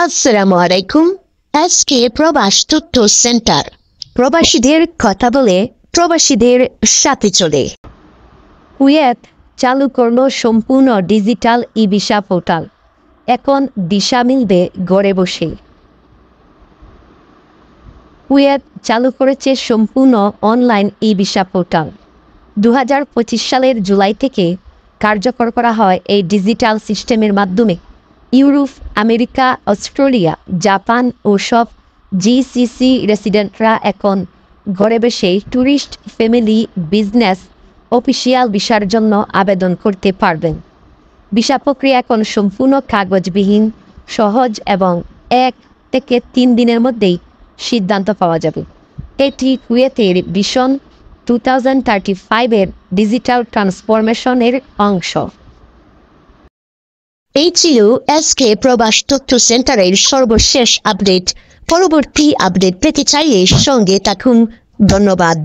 আসসালামু আলাইকুম। আজকে প্রবাস তথ্য সেন্টার প্রবাসীদের কথা বলে প্রবাসীদের সাথে চলে। কুয়েত চালু করল সম্পূর্ণ ডিজিটাল ই ভিসা পোর্টাল। এখন ভিসা মিলবে ঘরে বসে। কুয়েত চালু করেছে সম্পূর্ণ অনলাইন ই ভিসা পোর্টাল। 2025 সালের জুলাই থেকে কার্যকর করা হয় এই ডিজিটাল সিস্টেমের মাধ্যমে ইউরোপ, আমেরিকা, অস্ট্রেলিয়া, জাপান ও সব জিসিসি রেসিডেন্টরা এখন ঘরে বসে ট্যুরিস্ট, ফ্যামিলি, বিজনেস, অফিসিয়াল ভিসার জন্য আবেদন করতে পারবেন। ভিসা প্রক্রিয়া এখন সম্পূর্ণ কাগজবিহীন, সহজ এবং 1 থেকে 3 দিনের মধ্যেই সিদ্ধান্ত পাওয়া যাবে। এটি কুয়েতের ভিশন 2035-এর ডিজিটাল ট্রান্সফরমেশনের অংশ। এই ছিল আজকে প্রবাস তথ্য সেন্টারের সর্বশেষ আপডেট। পরবর্তী আপডেট পেতে চাইলে সঙ্গে থাকুন। ধন্যবাদ।